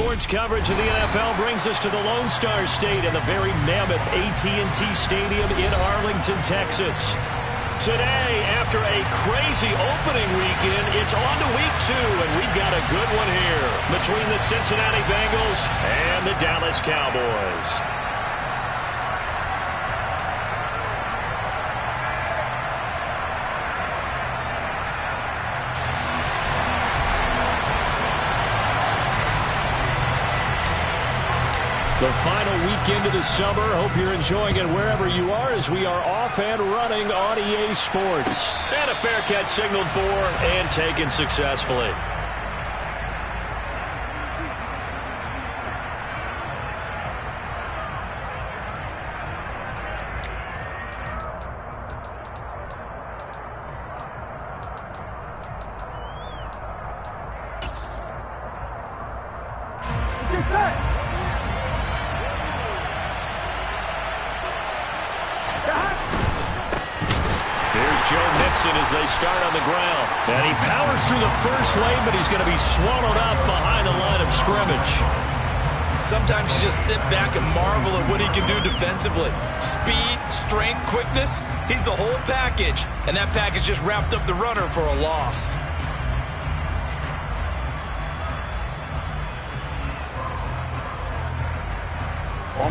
Sports coverage of the NFL brings us to the Lone Star State in the very mammoth AT&T Stadium in Arlington, Texas. Today, after a crazy opening weekend, it's on to week 2, and we've got a good one here between the Cincinnati Bengals and the Dallas Cowboys. The final weekend of the summer. Hope you're enjoying it wherever you are as we are off and running on EA Sports. And a fair catch signaled for and taken successfully. As they start on the ground. And he powers through the first lane, but he's going to be swallowed up behind the line of scrimmage. Sometimes you just sit back and marvel at what he can do defensively. Speed, strength, quickness, he's the whole package. And that package just wrapped up the runner for a loss.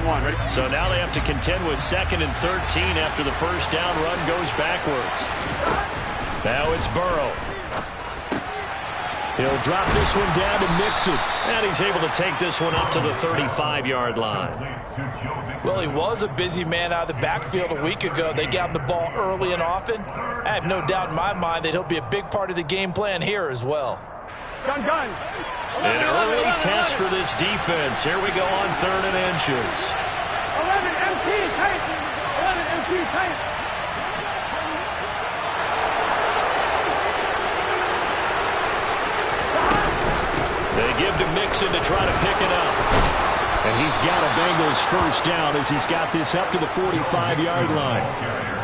Ready? So now they have to contend with 2nd and 13 after the first down run goes backwards. Now it's Burrow. He'll drop this one down to Mixon. And he's able to take this one up to the 35-yard line. Well, he was a busy man out of the backfield a week ago. They got him the ball early and often. I have no doubt in my mind that he'll be a big part of the game plan here as well. Gun. An early test for this defense. Here we go on 3rd and inches. 11 MT tight. 11 MT tight. They give to Mixon to try to pick it up. And he's got a Bengals first down as he's got this up to the 45-yard line.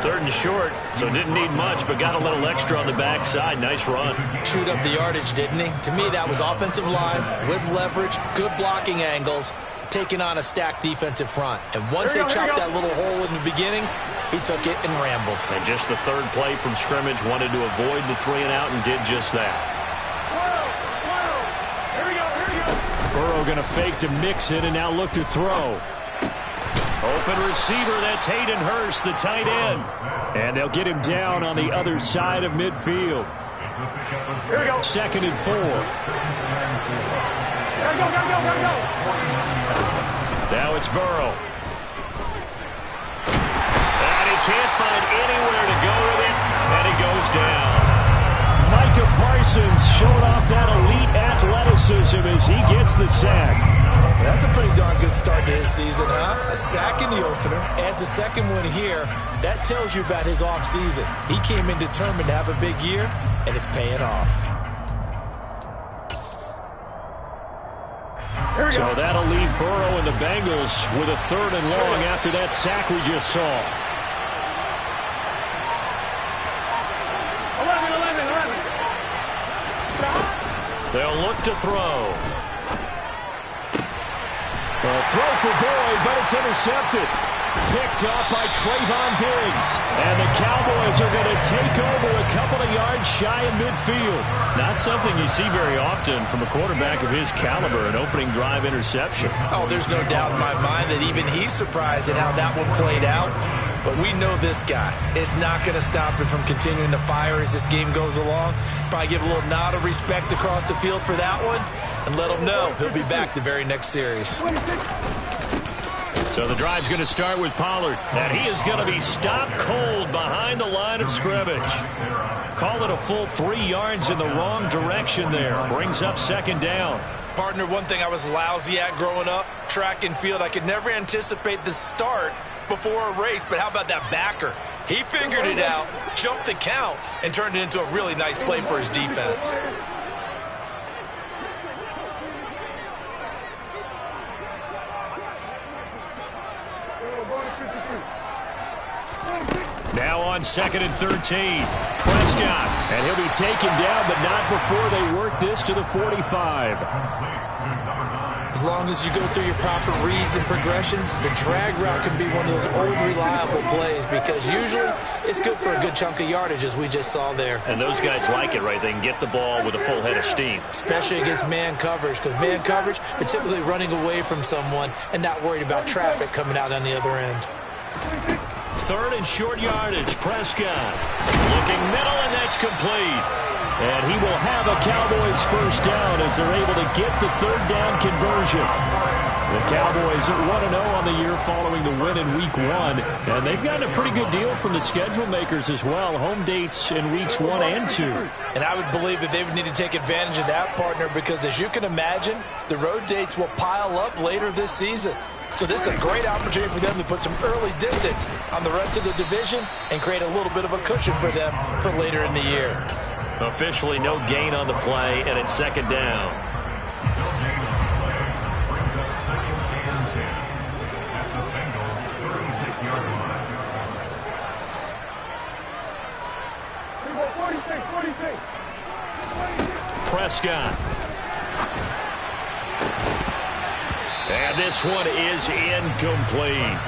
3rd and short, so didn't need much, but got a little extra on the backside. Nice run. Chewed up the yardage, didn't he? To me, that was offensive line with leverage, good blocking angles, taking on a stacked defensive front. And once they chopped that little hole in the beginning, he took it and rambled. And just the 3rd play from scrimmage, wanted to avoid the 3 and out and did just that. Burrow going to fake to Mixon and now look to throw. Open receiver, that's Hayden Hurst, the tight end. And they'll get him down on the other side of midfield. Here we go. 2nd and 4. Gotta go. Now it's Burrow. And he can't find anywhere to go with it, and he goes down. Micah Parsons showing off that elite athleticism as he gets the sack. That's a pretty darn good start to his season, huh? A sack in the opener, adds a second one here. That tells you about his offseason. He came in determined to have a big year, and it's paying off. So that'll leave Burrow and the Bengals with a 3rd and long after that sack we just saw. 11. They'll look to throw. A throw for Boyd, but it's intercepted. Picked up by Trayvon Diggs. And the Cowboys are going to take over a couple of yards shy of midfield. Not something you see very often from a quarterback of his caliber, an opening drive interception. Oh, there's no doubt in my mind that even he's surprised at how that one played out. But we know this guy is not going to stop him from continuing to fire as this game goes along. Probably give a little nod of respect across the field for that one and let him know he'll be back the very next series. So the drive's going to start with Pollard. And he is going to be stopped cold behind the line of scrimmage. Call it a full 3 yards in the wrong direction there. Brings up 2nd down. Partner, one thing I was lousy at growing up, track and field, I could never anticipate the start before a race, but how about that backer? He figured it out, jumped the count, and turned it into a really nice play for his defense. Now on 2nd and 13. Prescott. And he'll be taken down, but not before they work this to the 45. As long as you go through your proper reads and progressions, the drag route can be one of those old reliable plays because usually it's good for a good chunk of yardage, as we just saw there. And those guys like it, right? They can get the ball with a full head of steam. Especially against man coverage, because man coverage are typically running away from someone and not worried about traffic coming out on the other end. 3rd and short yardage. Prescott looking middle, and that's complete. And he will have a Cowboys first down as they're able to get the 3rd down conversion. The Cowboys 1-0 on the year following the win in Week 1. And they've gotten a pretty good deal from the schedule makers as well. Home dates in Weeks 1 and 2. And I would believe that they would need to take advantage of that, partner, because as you can imagine, the road dates will pile up later this season. So this is a great opportunity for them to put some early distance on the rest of the division and create a little bit of a cushion for them for later in the year. Officially no gain on the play, and it's 2nd down. Prescott. And this one is incomplete.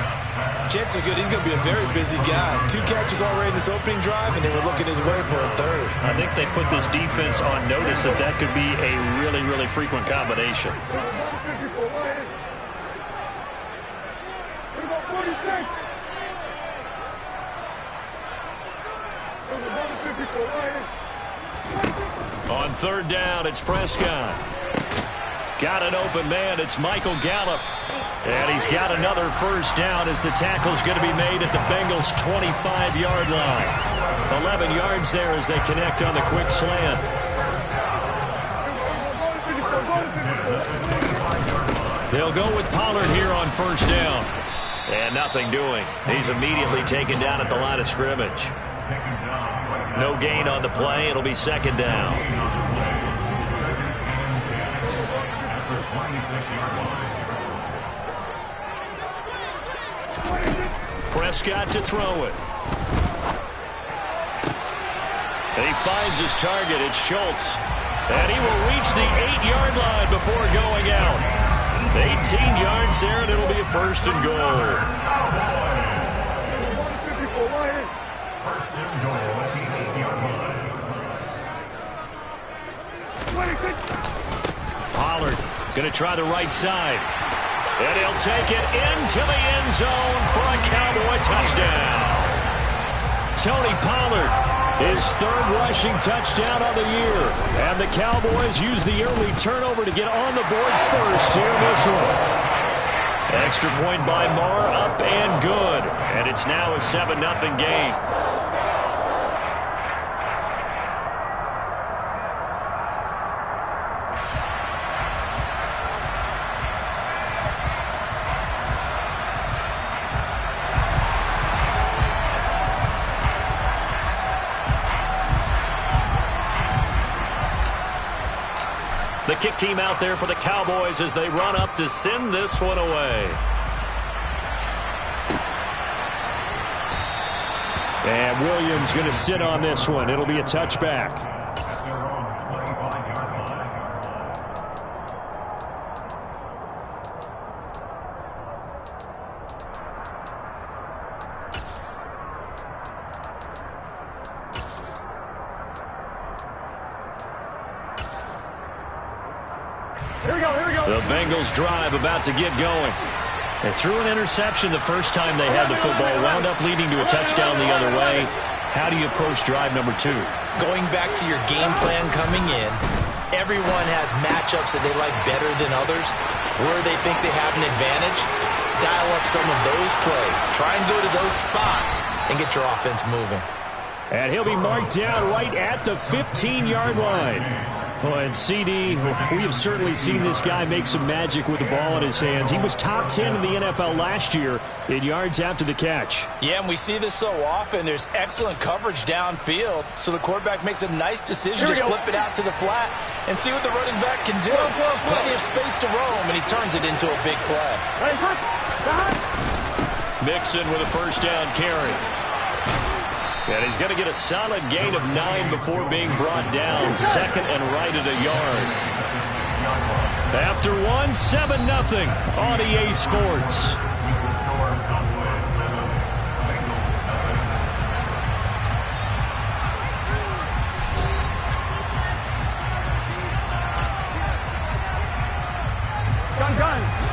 Chances are good he's going to be a very busy guy. 2 catches already in this opening drive, and they were looking his way for a 3rd. I think they put this defense on notice that that could be a really, really frequent combination. On 3rd down, it's Prescott. Got an open man. It's Michael Gallup. And he's got another first down as the tackle's going to be made at the Bengals' 25-yard line. 11 yards there as they connect on the quick slant. They'll go with Pollard here on first down. And nothing doing. He's immediately taken down at the line of scrimmage. No gain on the play. It'll be 2nd down. Prescott to throw it. He finds his target. It's Schultz. And he will reach the 8-yard line before going out. 18 yards there, and it'll be a 1st and goal. Pollard going to try the right side. And he'll take it into the end zone for a Cowboy touchdown. Tony Pollard, his 3rd rushing touchdown of the year. And the Cowboys use the early turnover to get on the board first here in this one. Extra point by Marr, up and good. And it's now a 7-0 game. The kick team out there for the Cowboys as they run up to send this one away. And Williams going to sit on this one. It'll be a touchback. The Bengals drive about to get going. They threw an interception the first time they had the football, wound up leading to a touchdown the other way. How do you approach drive number 2? Going back to your game plan coming in, everyone has matchups that they like better than others. Where they think they have an advantage, dial up some of those plays. Try and go to those spots and get your offense moving. And he'll be marked down right at the 15-yard line. Well, and CD, we have certainly seen this guy make some magic with the ball in his hands. He was top 10 in the NFL last year in yards after the catch. Yeah, and we see this so often. There's excellent coverage downfield, so the quarterback makes a nice decision. Just flip it out to the flat and see what the running back can do. Plenty of space to roam, and he turns it into a big play. Mixon with a first down carry. And he's going to get a solid gain of 9 before being brought down. 2nd and right at a yard. After one, 7-0 on EA Sports.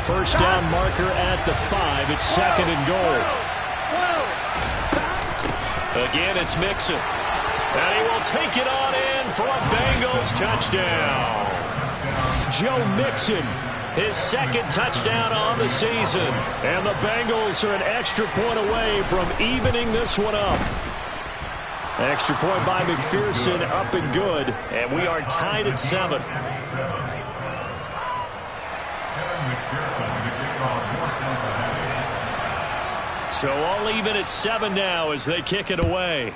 First down marker at the 5. It's 2nd and goal. Again, it's Mixon. And he will take it on in for a Bengals touchdown. Joe Mixon, his 2nd touchdown on the season. And the Bengals are an extra point away from evening this one up. Extra point by McPherson, up and good. And we are tied at 7. So all even at 7 now as they kick it away.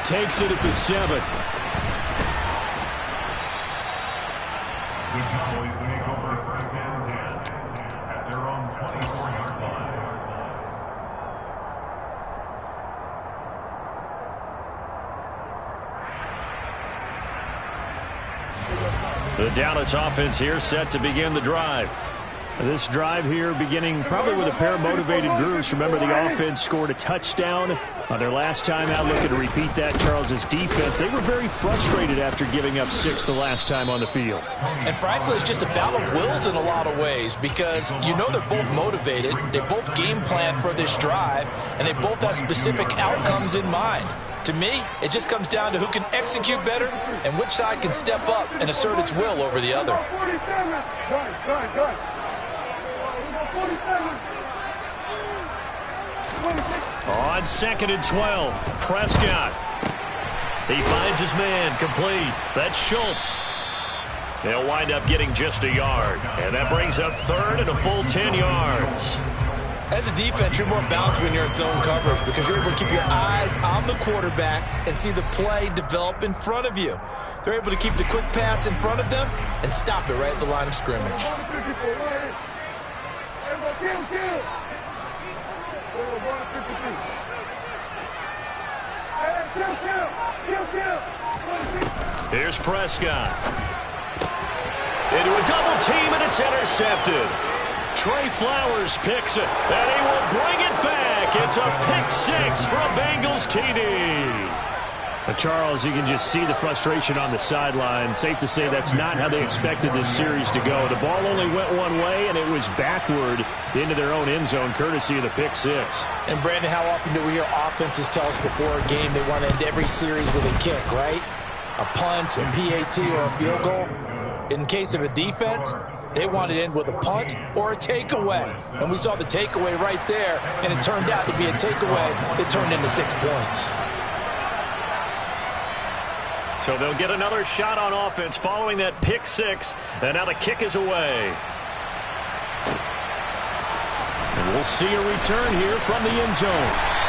Takes it at the 7. The Cowboys take over 1st and 10 at their own 24-yard line. The Dallas offense here set to begin the drive. This drive here beginning probably with a pair of motivated groups. Remember, the offense scored a touchdown on their last time out. Looking to repeat that. Charles's defense, they were very frustrated after giving up 6 the last time on the field. And frankly, it's just a battle of wills in a lot of ways because you know they're both motivated. They both game plan for this drive, and they both have specific outcomes in mind. To me, it just comes down to who can execute better and which side can step up and assert its will over the other. On 2nd and 12, Prescott. He finds his man, complete. That's Schultz. They'll wind up getting just a yard. And that brings up 3rd and a full 10 yards. As a defense, you're more balanced when you're in zone coverage because you're able to keep your eyes on the quarterback and see the play develop in front of you. They're able to keep the quick pass in front of them and stop it right at the line of scrimmage. Here's Prescott. Into a double team, and it's intercepted. Trey Flowers picks it, and he will bring it back. It's a pick 6 for a Bengals TD. Charles, you can just see the frustration on the sideline. Safe to say that's not how they expected this series to go. The ball only went one way, and it was backward into their own end zone, courtesy of the pick 6. And, Brandon, how often do we hear offenses tell us before a game they want to end every series with a kick, right? A punt, a PAT, or a field goal. In case of a defense, they want to end with a punt or a takeaway. And we saw the takeaway right there, and it turned out to be a takeaway that turned into 6 points. So they'll get another shot on offense following that pick 6, and now the kick is away. And we'll see a return here from the end zone.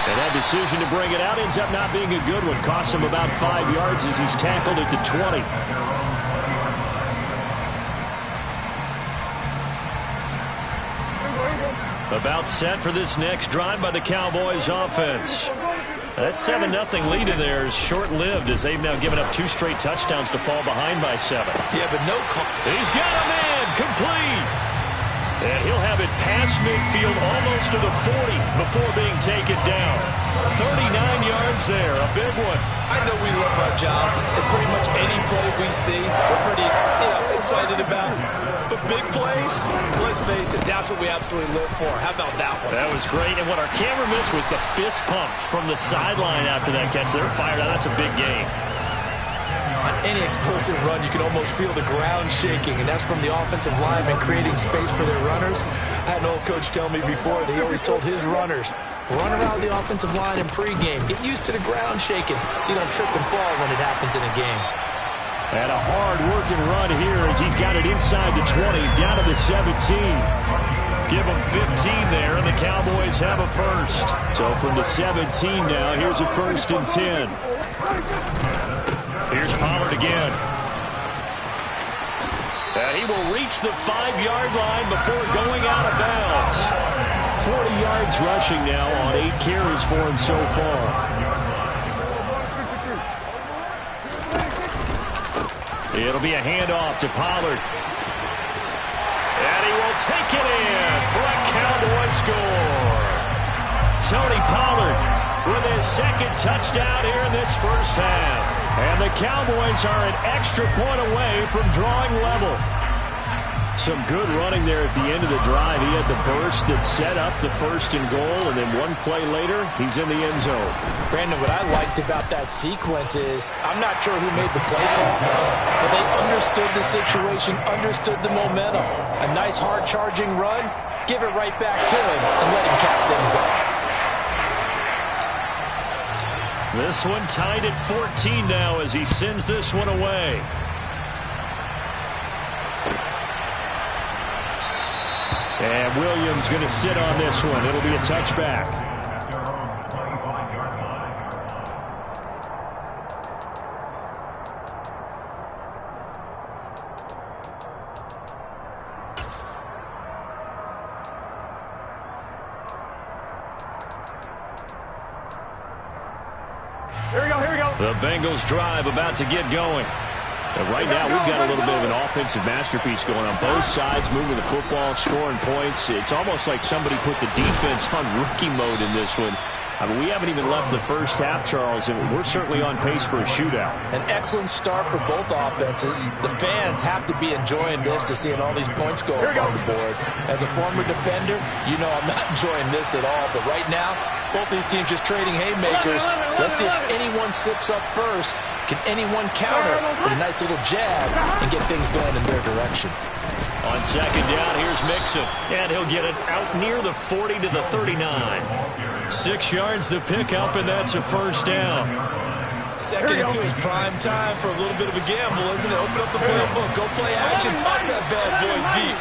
And that decision to bring it out ends up not being a good one. Costs him about 5 yards as he's tackled at the 20. About set for this next drive by the Cowboys offense. That 7-0 lead in there is short-lived as they've now given up 2 straight touchdowns to fall behind by 7. Yeah, but no call. He's got a man, complete. And he'll have it past midfield almost to the 40 before being taken down. 39 yards there, a big one. I know we love our jobs, and pretty much any play we see, we're pretty, excited about. But big plays, let's face it, that's what we absolutely live for. How about that one? That was great, and what our camera missed was the fist pump from the sideline after that catch. They're fired out. That's a big game. On any explosive run, you can almost feel the ground shaking, and that's from the offensive linemen creating space for their runners. I had an old coach tell me before, they always told his runners, run around the offensive line in pregame. Get used to the ground shaking so you don't trip and fall when it happens in a game. And a hard-working run here as he's got it inside the 20, down to the 17. Give him 15 there, and the Cowboys have a first. So from the 17 now, here's a 1st and 10. Here's Pollard again. And he will reach the 5-yard line before going out of bounds. 40 yards rushing now on 8 carries for him so far. It'll be a handoff to Pollard. And he will take it in for a Cowboy score. Tony Pollard with his second touchdown here in this first half. And the Cowboys are an extra point away from drawing level. Some good running there at the end of the drive. He had the burst that set up the 1st and goal, and then one play later, he's in the end zone. Brandon, what I liked about that sequence is, I'm not sure who made the play call, but they understood the situation, understood the momentum. A nice hard-charging run, give it right back to him, and let him cap things off. This one tied at 14 now as he sends this one away. And Williams going to sit on this one. It'll be a touchback. Here we go. The Bengals drive about to get going. And right now, we've got a little bit of an offensive masterpiece going on both sides, moving the football, scoring points. It's almost like somebody put the defense on rookie mode in this one. I mean, we haven't even left the first half, Charles, and we're certainly on pace for a shootout. An excellent start for both offenses. The fans have to be enjoying this to seeing all these points go up on the board. As a former defender, you know I'm not enjoying this at all. But right now, both these teams just trading haymakers. Let's see if anyone slips up first. Can anyone counter with a nice little jab and get things going in their direction? On second down, here's Mixon. And he'll get it out near the 40 to the 39. 6 yards the pickup, and that's a first down. Second and 2 is prime time for a little bit of a gamble, isn't it? Open up the playbook, go play action, toss that bad boy deep.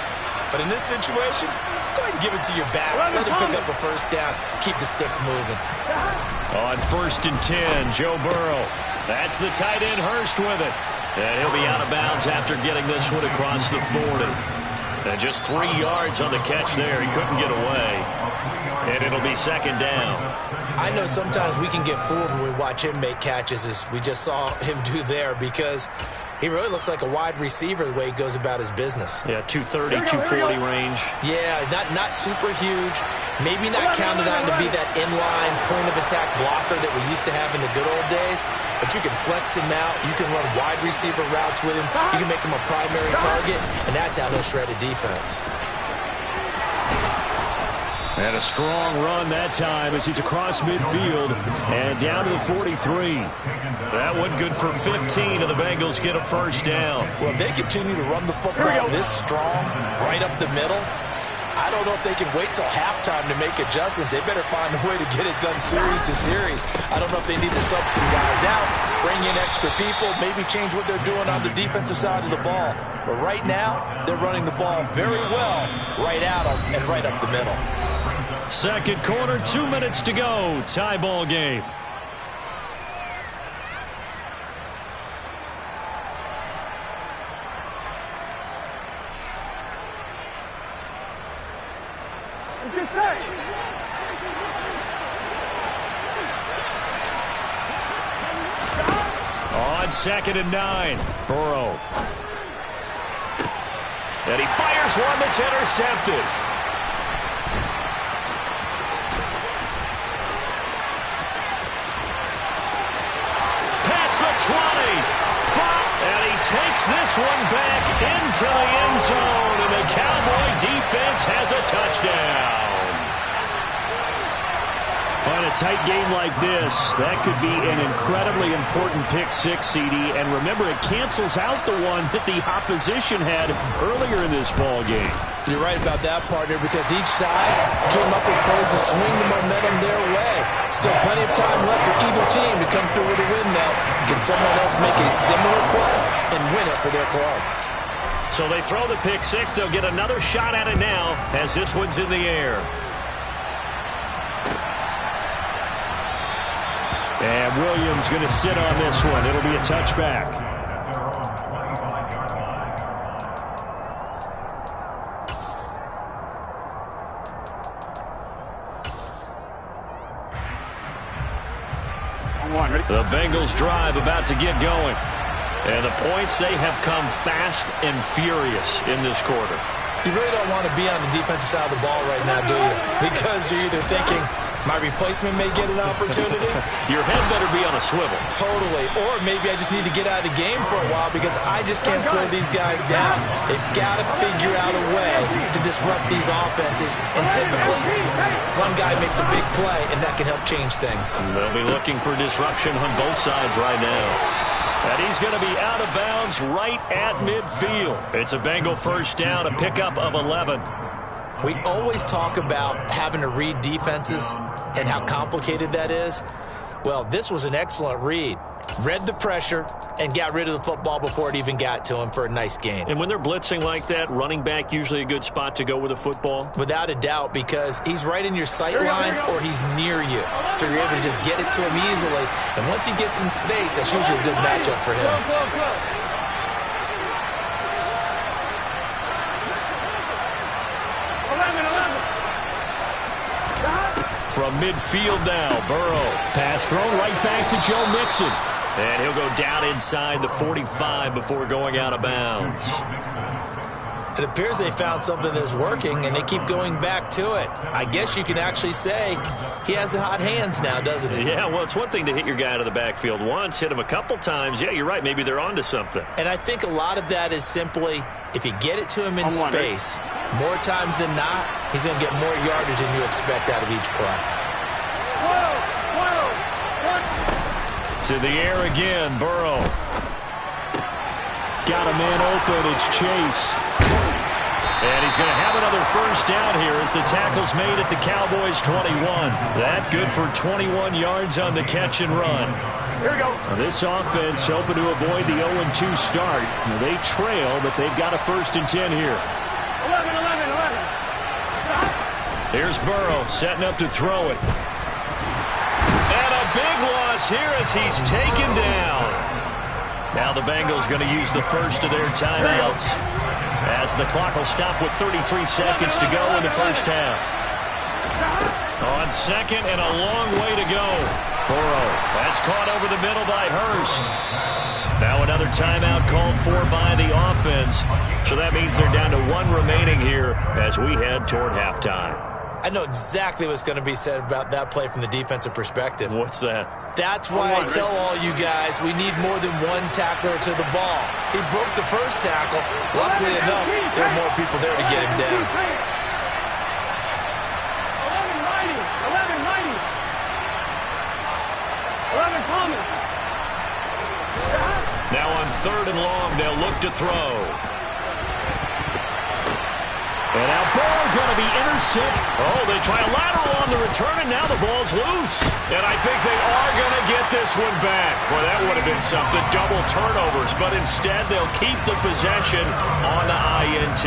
But in this situation, go ahead and give it to your back. Let him pick up a first down. Keep the sticks moving. On 1st and 10, Joe Burrow. That's the tight end Hurst with it. And he'll be out of bounds after getting this one across the 40. And just 3 yards on the catch there. He couldn't get away. And it'll be second down. I know sometimes we can get fooled when we watch him make catches, as we just saw him do there, because he really looks like a wide receiver the way he goes about his business. Yeah, 230, 240 range. Yeah, not super huge. Maybe not counted on to be that inline point-of-attack blocker that we used to have in the good old days, but you can flex him out. You can run wide receiver routes with him. You can make him a primary target, and that's how he'll shred a defense. And a strong run that time as he's across midfield and down to the 43. That one good for 15, and the Bengals get a first down. Well, if they continue to run the football this strong, right up the middle, I don't know if they can wait till halftime to make adjustments. They better find a way to get it done series to series. I don't know if they need to sub some guys out, bring in extra people, maybe change what they're doing on the defensive side of the ball. But right now, they're running the ball very well right out and right up the middle. Second quarter, 2 minutes to go. Tie ball game. Get set. On 2nd and 9, Burrow. And he fires one that's intercepted. Past the 20. And he takes this one back into the end zone. And the Cowboy defense has a touchdown. On a tight game like this, that could be an incredibly important pick six, CD. And remember, it cancels out the one that the opposition had earlier in this ball game. You're right about that, partner, because each side came up with plays to swing the momentum their way. Still plenty of time left for either team to come through with a win now. Can someone else make a similar play and win it for their club? So they throw the pick six. They'll get another shot at it now as this one's in the air. And Williams going to sit on this one. It'll be a touchback. The Bengals drive about to get going. And the points, they have come fast and furious in this quarter. You really don't want to be on the defensive side of the ball right now, do you? Because you're either thinking, my replacement may get an opportunity. Your head better be on a swivel. Totally. Or maybe I just need to get out of the game for a while because I just can't slow these guys down. They've got to figure out a way to disrupt these offenses. And typically, one guy makes a big play, and that can help change things. They'll be looking for disruption on both sides right now. And he's going to be out of bounds right at midfield. It's a Bengal first down, a pickup of 11. We always talk about having to read defenses and how complicated that is. Well, this was an excellent read. Read the pressure and got rid of the football before it even got to him for a nice gain. And when they're blitzing like that, running back usually a good spot to go with a football? Without a doubt, because he's right in your sight line or he's near you. So you're able to just get it to him easily. And once he gets in space, that's usually a good matchup for him. From midfield now, Burrow. Pass thrown right back to Joe Mixon. And he'll go down inside the 45 before going out of bounds. It appears they found something that's working, and they keep going back to it. I guess you can actually say he has the hot hands now, doesn't he? Yeah, well, it's one thing to hit your guy out of the backfield once, hit him a couple times. Yeah, you're right. Maybe they're onto something. And I think a lot of that is simply if you get it to him in space, more times than not, he's going to get more yardage than you expect out of each play. To the air again, Burrow. Got a man open, it's Chase. And he's going to have another first down here as the tackle's made at the Cowboys 21. That good for 21 yards on the catch and run. Here we go. Now this offense hoping to avoid the 0-2 start. Now they trail, but they've got a 1st and 10 here. 11. Here's Burrow setting up to throw it. And a big loss here as he's taken down. Now the Bengals going to use the first of their timeouts as the clock will stop with 33 seconds to go in the first half. On second and a long way to go. Burrow, that's caught over the middle by Hurst. Now another timeout called for by the offense. So that means they're down to 1 remaining here as we head toward halftime. I know exactly what's going to be said about that play from the defensive perspective. What's that? That's why I tell all you guys we need more than one tackler to the ball. He broke the first tackle. Luckily enough, there are more people there to get him down. 11 coming. Now on 3rd and long, they'll look to throw. And now ball going to be intercepted. Oh, they try a lateral on the return, and now the ball's loose. And I think they are going to get this one back. Well, that would have been something. Double turnovers, but instead they'll keep the possession on the INT.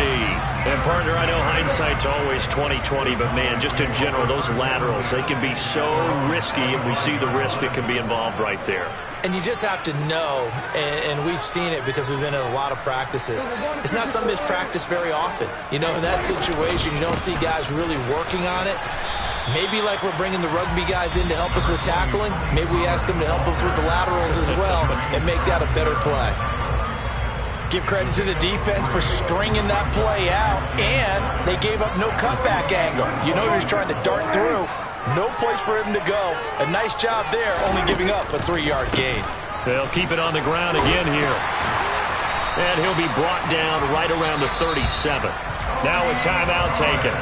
And, partner, I know hindsight's always 20/20, but, man, just in general, those laterals, they can be so risky, and we see the risk that can be involved right there. And you just have to know, and we've seen it because we've been in a lot of practices. It's not something that's practiced very often. You know, in that situation, you don't see guys really working on it. Maybe like we're bringing the rugby guys in to help us with tackling. Maybe we ask them to help us with the laterals as well and make that a better play. Give credit to the defense for stringing that play out, and they gave up no cutback angle. You know he was trying to dart through. No place for him to go. A nice job there, only giving up a 3-yard gain. They'll keep it on the ground again here. And he'll be brought down right around the 37. Now a timeout taken.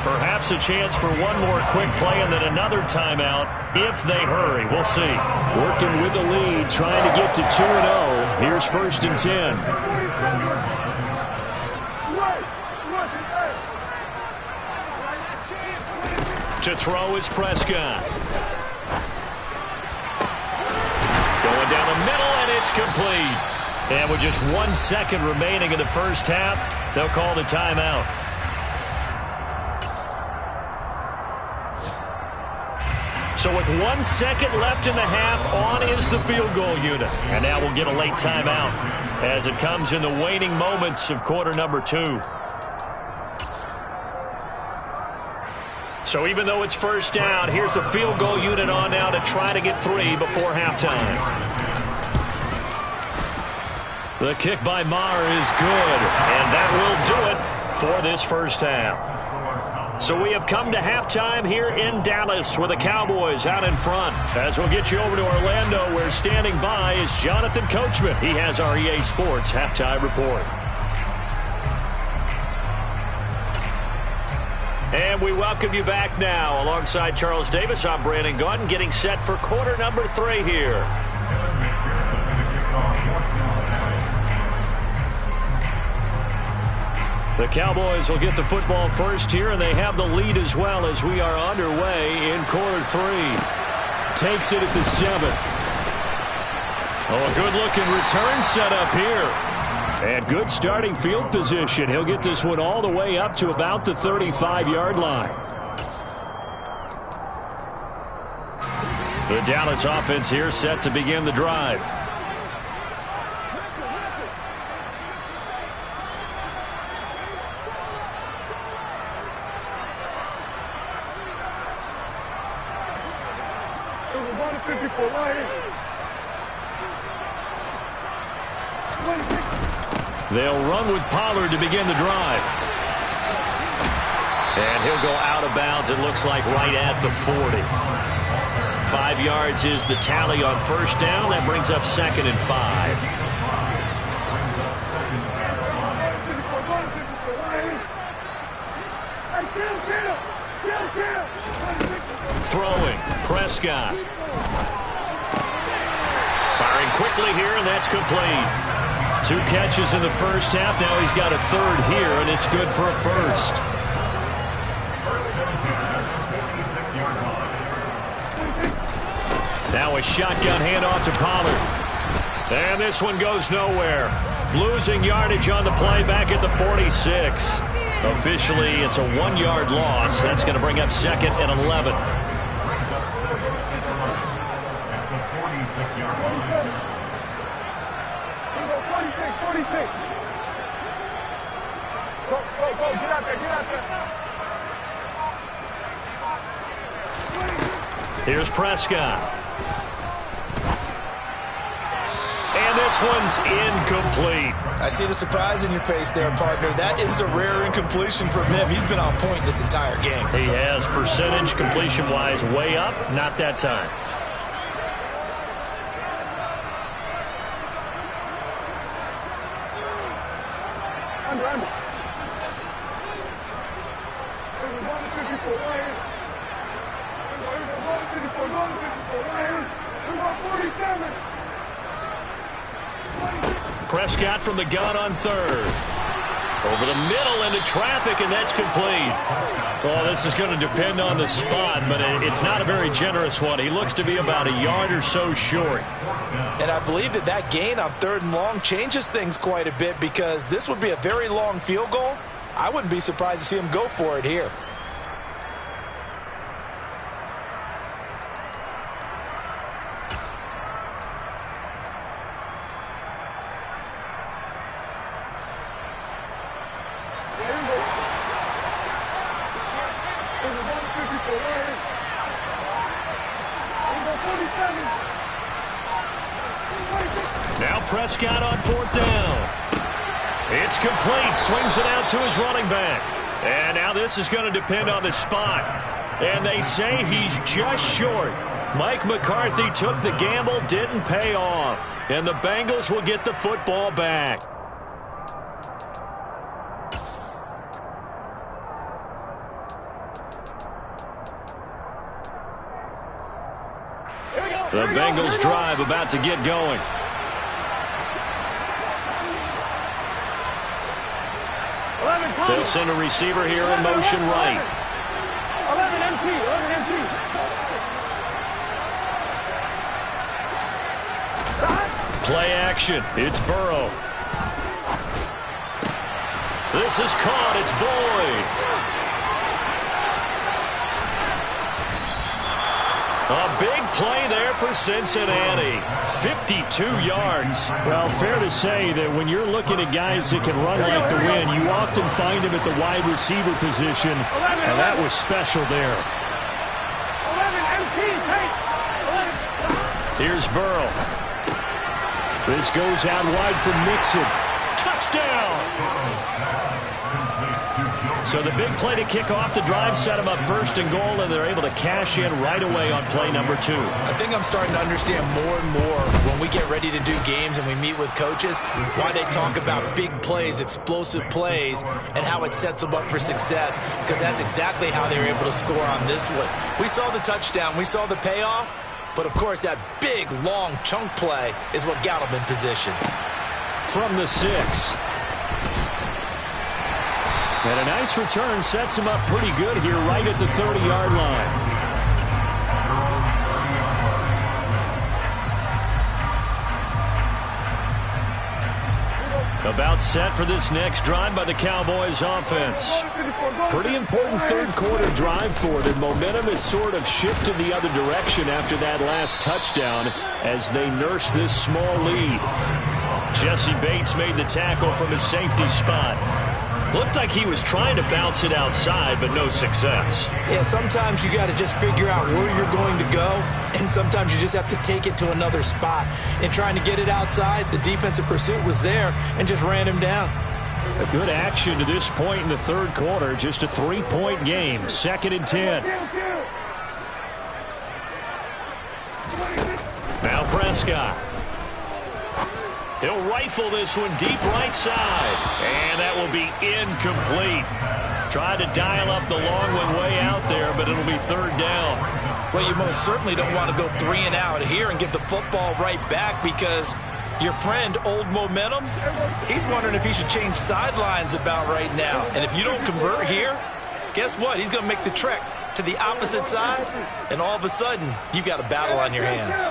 Perhaps a chance for one more quick play and then another timeout if they hurry. We'll see. Working with the lead, trying to get to 2-0. Here's 1st and 10. To throw is Prescott. Going down the middle, and it's complete. And with just 1 second remaining in the first half, they'll call the timeout. So with 1 second left in the half, on is the field goal unit. And now we'll get a late timeout as it comes in the waning moments of quarter number 2. So even though it's first down, here's the field goal unit on now to try to get 3 before halftime. The kick by Maher is good, and that will do it for this first half. So we have come to halftime here in Dallas with the Cowboys out in front. As we'll get you over to Orlando, where standing by is Jonathan Coachman. He has our EA Sports halftime report. And we welcome you back now. Alongside Charles Davis, I'm Brandon Gaudin, getting set for quarter number 3 here. The Cowboys will get the football first here, and they have the lead as well as we are underway in quarter 3. Takes it at the 7. Oh, a good-looking return set up here. And good starting field position. He'll get this one all the way up to about the 35-yard line. The Dallas offense here set to begin the drive. They'll run with Pollard to begin the drive. And he'll go out of bounds, it looks like, right at the 40. 5 yards is the tally on first down. That brings up 2nd and 5. Throwing, Prescott. Firing quickly here, and that's complete. 2 catches in the first half. Now he's got a 3rd here, and it's good for a first. Now a shotgun handoff to Pollard. And this one goes nowhere. Losing yardage on the play back at the 46. Officially, it's a 1-yard loss. That's going to bring up 2nd and 11. Here's Prescott. And this one's incomplete. I see the surprise in your face there, partner. That is a rare incompletion from him. He's been on point this entire game. He has, percentage completion-wise way up. Not that time. Prescott from the gun on 3rd. Over the middle into traffic, and that's complete. Well, this is going to depend on the spot, but it's not a very generous one. He looks to be about a yard or so short. And I believe that gain on 3rd and long changes things quite a bit, because this would be a very long field goal. I wouldn't be surprised to see him go for it here. Now Prescott on 4th down. It's complete. Swings it out to his running back. And now this is going to depend on the spot. And they say he's just short. Mike McCarthy took the gamble, didn't pay off. And the Bengals will get the football back. The Bengals drive about to get going. They'll send a receiver here in motion right. 11 empty. Play action. It's Burrow. This is caught. It's Boyd. A big play there for Cincinnati. 52 yards. Well, fair to say that when you're looking at guys that can run like the wind, you often find them at the wide receiver position, and that was special there. 11 empty. Here's Burrow. This goes out wide for Mixon. Touchdown! So the big play to kick off the drive set them up first and goal, and they're able to cash in right away on play number 2. I think I'm starting to understand more and more when we get ready to do games and we meet with coaches why they talk about big plays, explosive plays, and how it sets them up for success, because that's exactly how they were able to score on this one. We saw the touchdown. We saw the payoff. But, of course, that big, long chunk play is what got them in position. From the 6. And a nice return sets him up pretty good here right at the 30-yard line. About set for this next drive by the Cowboys offense. Pretty important third-quarter drive for them. Momentum has sort of shifted the other direction after that last touchdown as they nurse this small lead. Jesse Bates made the tackle from his safety spot. Looked like he was trying to bounce it outside, but no success. Yeah, sometimes you got to just figure out where you're going to go, and sometimes you just have to take it to another spot. In trying to get it outside, the defensive pursuit was there and just ran him down. A good action to this point in the third quarter. Just a 3-point game. 2nd and 10. Now Prescott. He'll rifle this one deep right side. And that will be incomplete. Tried to dial up the long one way out there, but it'll be 3rd down. Well, you most certainly don't want to go 3 and out here and give the football right back, because your friend, Old Momentum, he's wondering if he should change sidelines about right now. And if you don't convert here, guess what? He's going to make the trek to the opposite side, and all of a sudden, you've got a battle on your hands.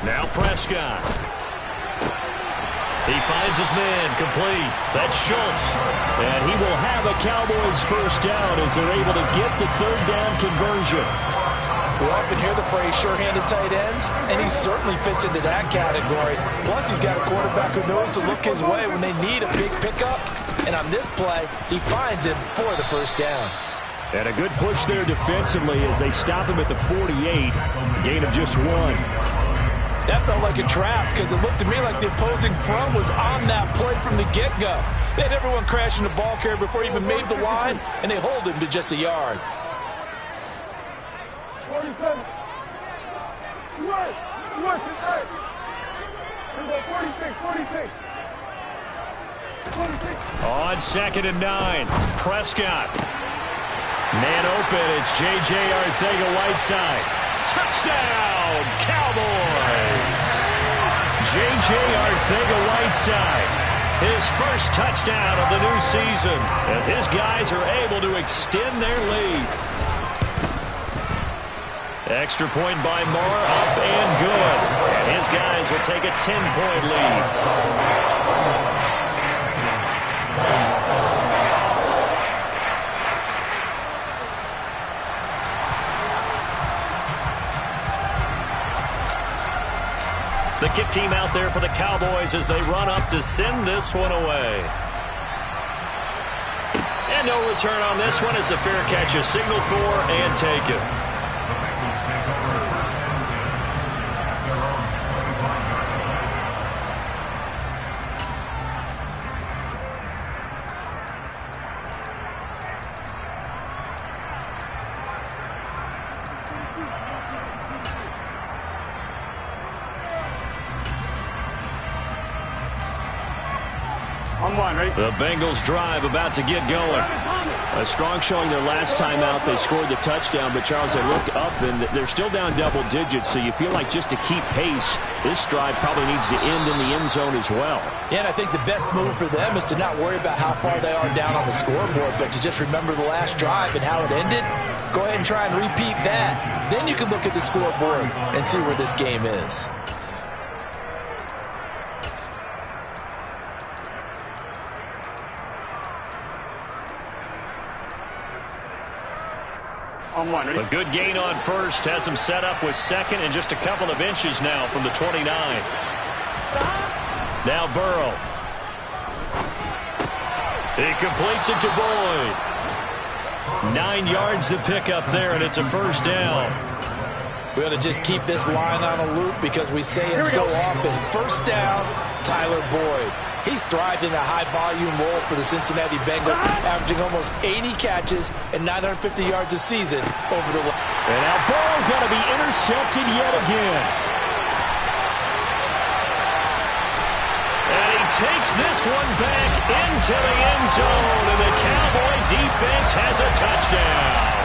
Now Prescott. He finds his man complete. That's Schultz. And he will have a Cowboys first down as they're able to get the 3rd down conversion. We often hear the phrase sure-handed tight ends, and he certainly fits into that category. Plus, he's got a quarterback who knows to look his way when they need a big pickup. And on this play, he finds him for the first down. And a good push there defensively as they stop him at the 48. Gain of just 1. That felt like a trap, because it looked to me like the opposing front was on that play from the get-go. They had everyone crashing the ball carrier before he even made the line, and they hold him to just a yard. 47. Sweat. 46. On 2nd and 9. Prescott. Man open. It's J.J. Arcega-Whiteside. Touchdown, Cowboys! J.J. Arcega-Whiteside. His first touchdown of the new season as his guys are able to extend their lead. Extra point by Marr, up and good. And his guys will take a 10-point lead. The kick team out there for the Cowboys as they run up to send this one away. And no return on this one as the fair catch is signaled for and taken. The Bengals drive about to get going. A strong showing their last time out. They scored the touchdown, but Charles, they look up and they're still down double digits, so you feel like just to keep pace, this drive probably needs to end in the end zone as well. Yeah, and I think the best move for them is to not worry about how far they are down on the scoreboard, but to just remember the last drive and how it ended. Go ahead and try and repeat that. Then you can look at the scoreboard and see where this game is. A good gain on first has him set up with 2nd and just a couple of inches now from the 29. Now Burrow. He completes it to Boyd. 9 yards to pick up there, and it's a first down. We ought to just keep this line on a loop because we say it so often. First down, Tyler Boyd. He's thrived in a high-volume role for the Cincinnati Bengals, averaging almost 80 catches and 950 yards a season over the... And now Burrow going to be intercepted yet again. And he takes this one back into the end zone, and the Cowboy defense has a touchdown.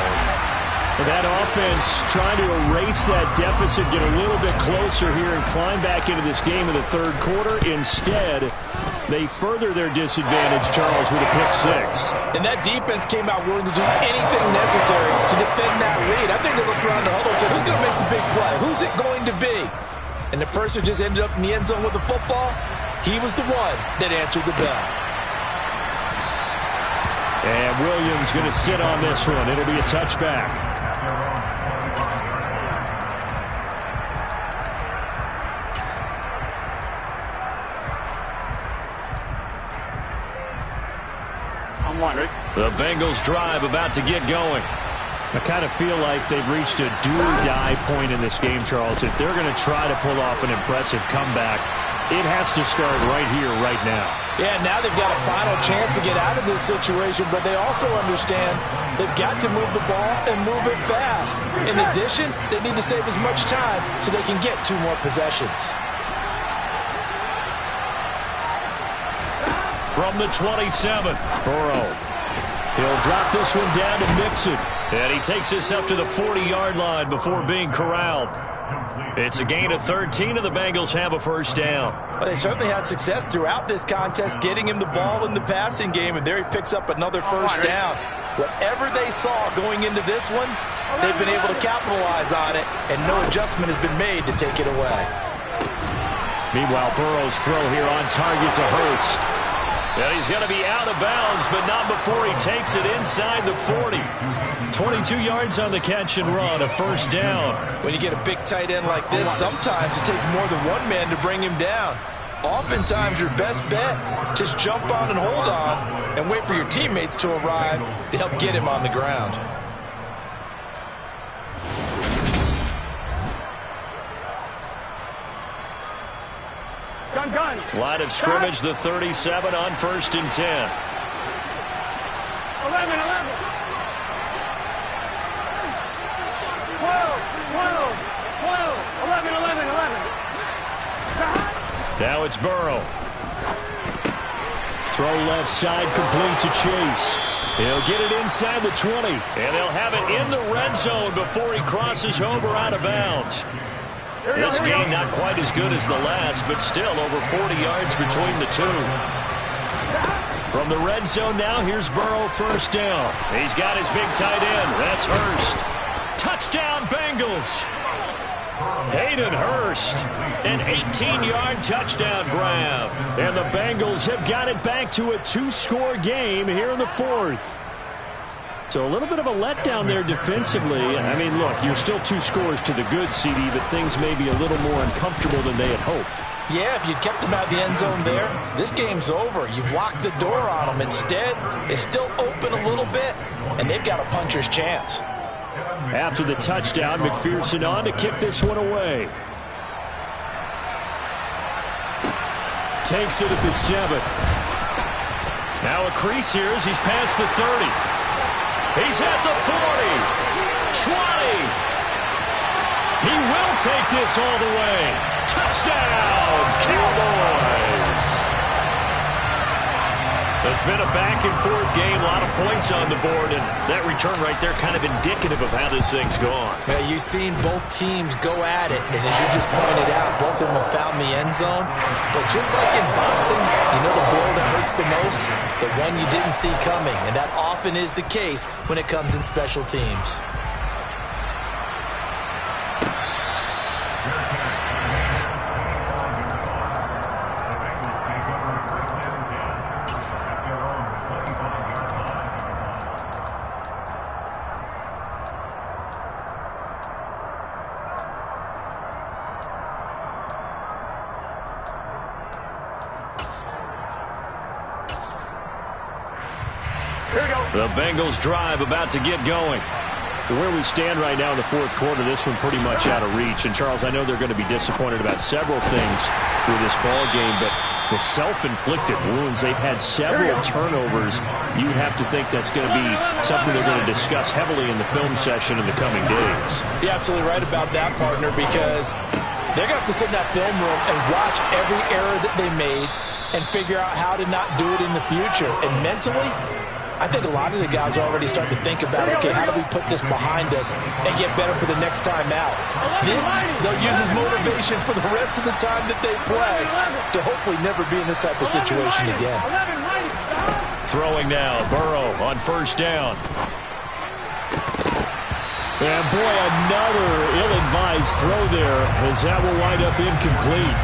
That offense trying to erase that deficit, get a little bit closer here, and climb back into this game in the third quarter. Instead, they further their disadvantage, Charles, with a pick six. And that defense came out willing to do anything necessary to defend that lead. I think they looked around the huddle and said, who's going to make the big play? Who's it going to be? And the person who just ended up in the end zone with the football, he was the one that answered the bell. And Williams going to sit on this one. It'll be a touchback. The Bengals drive about to get going. I kind of feel like they've reached a do-or-die point in this game, Charles. If they're going to try to pull off an impressive comeback, it has to start right here, right now. Yeah, now they've got a final chance to get out of this situation, but they also understand they've got to move the ball and move it fast. In addition, they need to save as much time so they can get 2 more possessions. From the 27, Burrow. He'll drop this one down to Mixon. And he takes this up to the 40-yard line before being corralled. It's a gain of 13, and the Bengals have a first down. Well, they certainly had success throughout this contest getting him the ball in the passing game, and there he picks up another first down. Whatever they saw going into this one, they've been able to capitalize on it, and no adjustment has been made to take it away. Meanwhile, Burrow's throw here on target to Hurst. And he's going to be out of bounds, but not before he takes it inside the 40. 22 yards on the catch and run, a first down. When you get a big tight end like this, sometimes it takes more than one man to bring him down. Oftentimes, your best bet, just jump on and hold on and wait for your teammates to arrive to help get him on the ground. Line of scrimmage, the 37 on 1st and 10. 11, 11. 11, 11, 11. Now it's Burrow. Throw left side, complete to Chase. He'll get it inside the 20, and they'll have it in the red zone before he crosses over out of bounds. This game not quite as good as the last, but still over 40 yards between the two. From the red zone now, here's Burrow, first down. He's got his big tight end. That's Hurst. Touchdown, Bengals. Hayden Hurst, an 18-yard touchdown grab. And the Bengals have got it back to a 2-score game here in the 4th. So a little bit of a letdown there defensively. I mean, look, you're still 2 scores to the good, CD, but things may be a little more uncomfortable than they had hoped. Yeah, if you'd kept them out of the end zone there, this game's over. You've locked the door on them. Instead, it's still open a little bit, and they've got a puncher's chance. After the touchdown, McPherson on to kick this one away. Takes it at the 7. Now a crease here as he's past the 30. He's at the 40, 20. He will take this all the way. Touchdown, Cowboys. It's been a back-and-forth game, a lot of points on the board, and that return right there kind of indicative of how this thing's gone. Yeah, you've seen both teams go at it, and as you just pointed out, both of them have found the end zone. But just like in boxing, you know the blow that hurts the most? The one you didn't see coming, and that often is the case when it comes in special teams. The Bengals drive about to get going. Where we stand right now in the fourth quarter, this one pretty much out of reach. And, Charles, I know they're going to be disappointed about several things through this ball game, but the self-inflicted wounds, they've had several turnovers. You would have to think that's going to be something they're going to discuss heavily in the film session in the coming days. You're absolutely right about that, partner, because they're going to have to sit in that film room and watch every error that they made and figure out how to not do it in the future. And mentally, I think a lot of the guys are already starting to think about, okay, how do we put this behind us and get better for the next time out? This, they'll use as motivation for the rest of the time that they play to hopefully never be in this type of situation again. Throwing now, Burrow on first down. And, boy, another ill-advised throw there as that will wind up incomplete.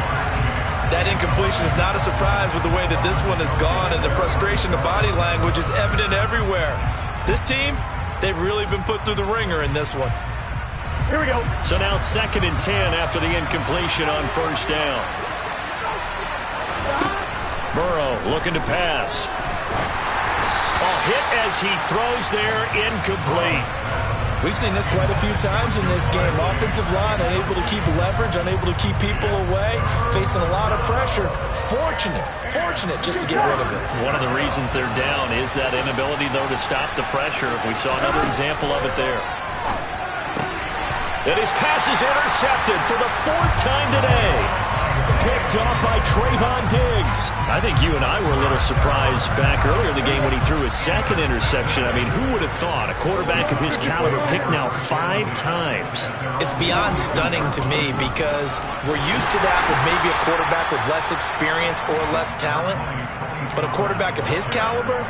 That incompletion is not a surprise with the way that this one has gone, and the frustration, the body language is evident everywhere. This team, they've really been put through the ringer in this one. Here we go. So now 2nd and 10 after the incompletion on first down. Burrow looking to pass. Hit as he throws there, incomplete. We've seen this quite a few times in this game. Offensive line unable to keep leverage, unable to keep people away, facing a lot of pressure. Fortunate just to get rid of it. One of the reasons they're down is that inability, though, to stop the pressure. We saw another example of it there. And his pass is intercepted for the 4th time today. Picked off by Trayvon Diggs. I think you and I were a little surprised back earlier in the game when he threw his 2nd interception. I mean, who would have thought a quarterback of his caliber picked now 5 times? It's beyond stunning to me because we're used to that with maybe a quarterback with less experience or less talent. But a quarterback of his caliber,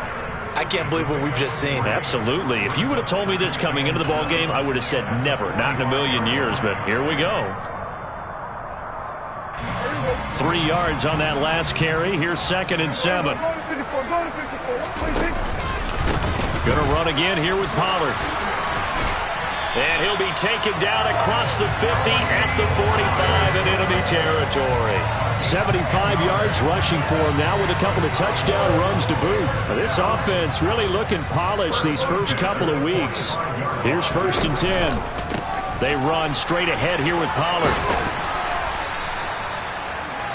I can't believe what we've just seen. Absolutely. If you would have told me this coming into the ballgame, I would have said never, not in a million years. But here we go. 3 yards on that last carry. Here's 2nd and 7. Gonna run again here with Pollard. And he'll be taken down across the 50 at the 45 in enemy territory. 75 yards rushing for him now with a couple of touchdown runs to boot. This offense really looking polished these first couple of weeks. Here's 1st and 10. They run straight ahead here with Pollard.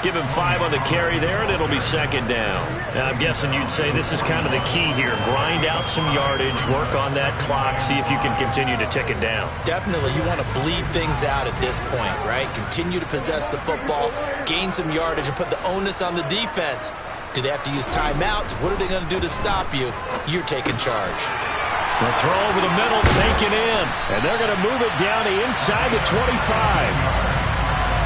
Give him 5 on the carry there, and it'll be 2nd down. Now, I'm guessing you'd say this is kind of the key here. Grind out some yardage, work on that clock, see if you can continue to tick it down. Definitely, you want to bleed things out at this point, right? Continue to possess the football, gain some yardage, and put the onus on the defense. Do they have to use timeouts? What are they going to do to stop you? You're taking charge. The throw over the middle, taken in. And they're going to move it down to inside the 25.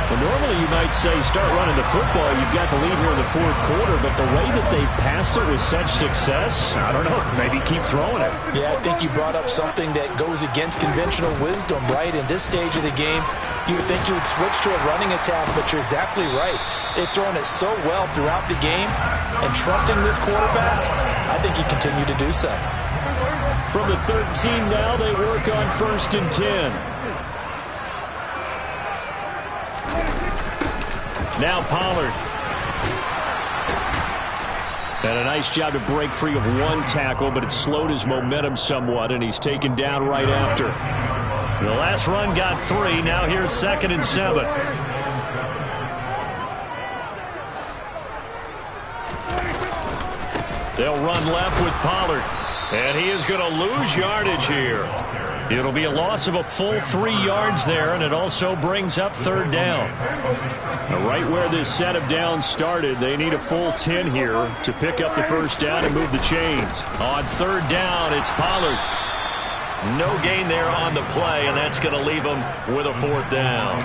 Well, normally you might say start running the football. You've got the lead here in the 4th quarter, but the way that they passed it with such success, I don't know, maybe keep throwing it. Yeah, I think you brought up something that goes against conventional wisdom, right? In this stage of the game, you would think you would switch to a running attack, but you're exactly right. They've thrown it so well throughout the game, and trusting this quarterback, I think you continue to do so. From the 13 now, they work on 1st and 10. Now Pollard. And a nice job to break free of one tackle, but it slowed his momentum somewhat, and he's taken down right after. The last run got 3. Now here's 2nd and 7. They'll run left with Pollard. And he is going to lose yardage here. It'll be a loss of a full 3 yards there, and it also brings up 3rd down. Now, right where this set of downs started, they need a full 10 here to pick up the 1st down and move the chains. On 3rd down, it's Pollard. No gain there on the play, and that's going to leave him with a 4th down.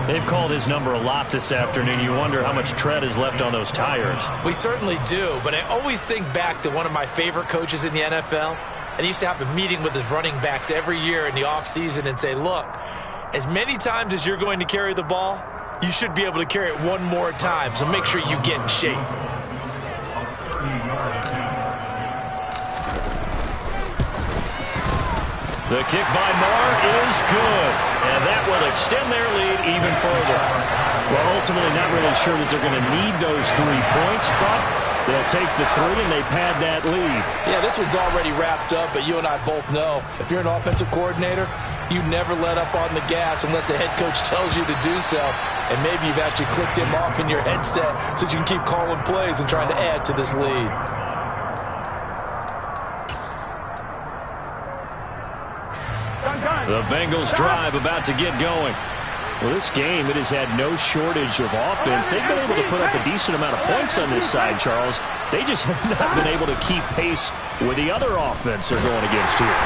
They've called his number a lot this afternoon. You wonder how much tread is left on those tires. We certainly do, but I always think back to one of my favorite coaches in the NFL. And he used to have a meeting with his running backs every year in the offseason and say, look, as many times as you're going to carry the ball, you should be able to carry it one more time, so make sure you get in shape. The kick by Marr is good, and that will extend their lead even further. Well, ultimately not really sure that they're going to need those 3 points, but They'll take the 3, and they pad that lead. Yeah, this one's already wrapped up, but you and I both know if you're an offensive coordinator, you never let up on the gas unless the head coach tells you to do so. And maybe you've actually clicked him off in your headset so you can keep calling plays and trying to add to this lead. The Bengals drive about to get going. Well, this game, it has had no shortage of offense. They've been able to put up a decent amount of points on this side, Charles. They just have not been able to keep pace with the other offense they're going against here.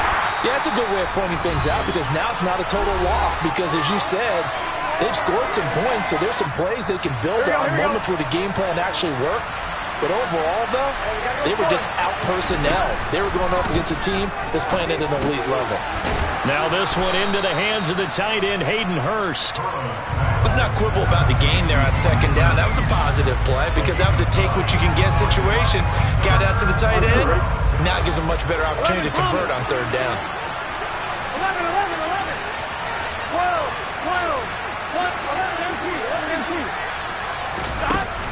Yeah, it's a good way of pointing things out because now it's not a total loss because, as you said, they've scored some points, so there's some plays they can build on, moments where the game plan actually worked. But overall, though, they were just out-personnel. They were going up against a team that's playing at an elite level. Now this one into the hands of the tight end, Hayden Hurst. Let's not quibble about the gain there on second down. That was a positive play because that was a take-what-you-can-get situation. Got out to the tight end. Now it gives them a much better opportunity to convert on third down. 11, 11, 11. 12, 12. 11 empty.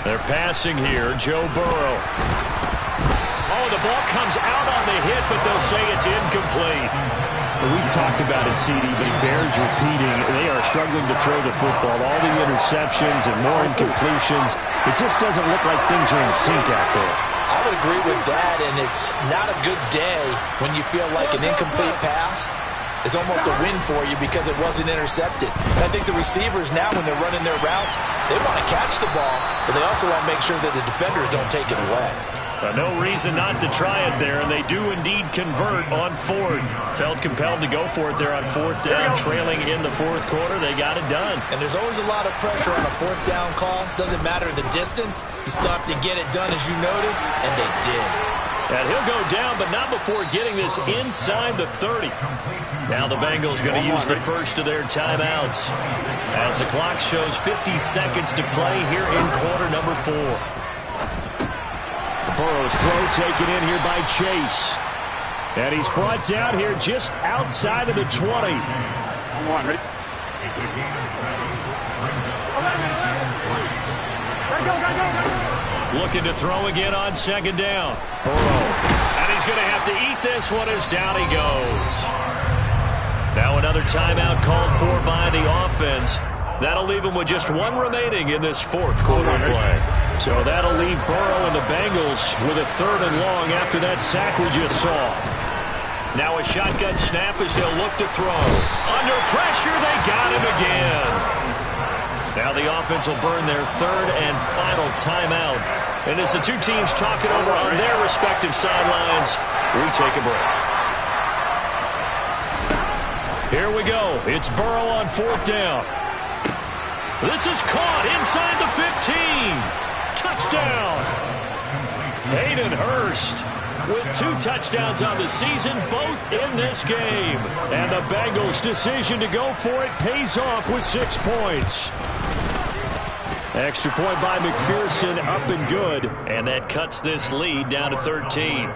They're passing here, Joe Burrow. Oh, the ball comes out on the hit, but they'll say it's incomplete. We've talked about it, CD, but it bears repeating. They are struggling to throw the football. All the interceptions and more incompletions. It just doesn't look like things are in sync out there. I would agree with that, and it's not a good day when you feel like an incomplete pass is almost a win for you because it wasn't intercepted. And I think the receivers now, when they're running their routes, they want to catch the ball, but they also want to make sure that the defenders don't take it away. No reason not to try it there, and they do indeed convert on fourth. Felt compelled to go for it there on fourth down, trailing in the fourth quarter. They got it done. And there's always a lot of pressure on a fourth down call. Doesn't matter the distance. You still have to get it done, as you noted, and they did. And he'll go down, but not before getting this inside the 30. Now the Bengals going to use the first of their timeouts as the clock shows 50 seconds to play here in quarter number 4. Burrow's throw taken in here by Chase. And he's brought down here just outside of the 20. Ready? Looking to throw again on second down. Burrow. And he's going to have to eat this one as down he goes. Now another timeout called for by the offense. That'll leave him with just one remaining in this fourth quarter play. So that'll leave Burrow and the Bengals with a third and long after that sack we just saw. Now a shotgun snap as they'll look to throw. Under pressure, they got him again. Now the offense will burn their third and final timeout. And as the two teams talk it over on their respective sidelines, we take a break. Here we go. It's Burrow on fourth down. This is caught inside the 15. Touchdown. Hayden Hurst with 2 touchdowns on the season, both in this game. And the Bengals' decision to go for it pays off with 6 points. Extra point by McPherson, up and good. And that cuts this lead down to 13.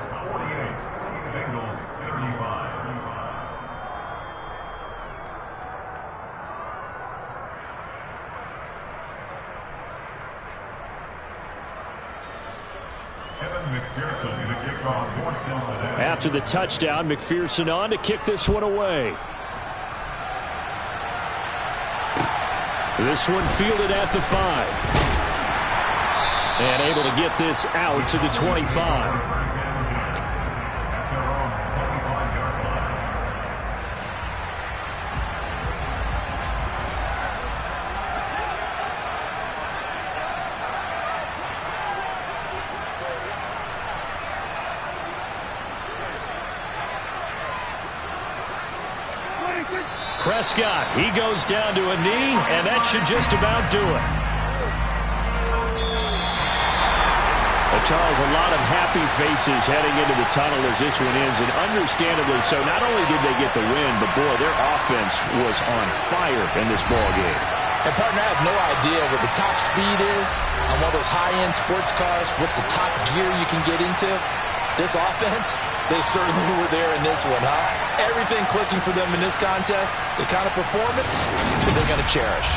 After the touchdown, McPherson on to kick this one away. This one fielded at the 5. And able to get this out to the 25. Prescott, he goes down to a knee, and that should just about do it. Well, Charles, a lot of happy faces heading into the tunnel as this one ends, and understandably so. Not only did they get the win, but, boy, their offense was on fire in this ballgame. And, partner, I have no idea what the top speed is on one of those high-end sports cars. What's the top gear you can get into? This offense, they certainly were there in this one, huh? Everything clicking for them in this contest, the kind of performance that they're going to cherish.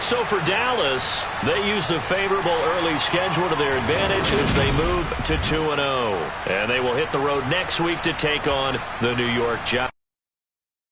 So for Dallas, they use the favorable early schedule to their advantage as they move to 2-0. And they will hit the road next week to take on the New York Giants.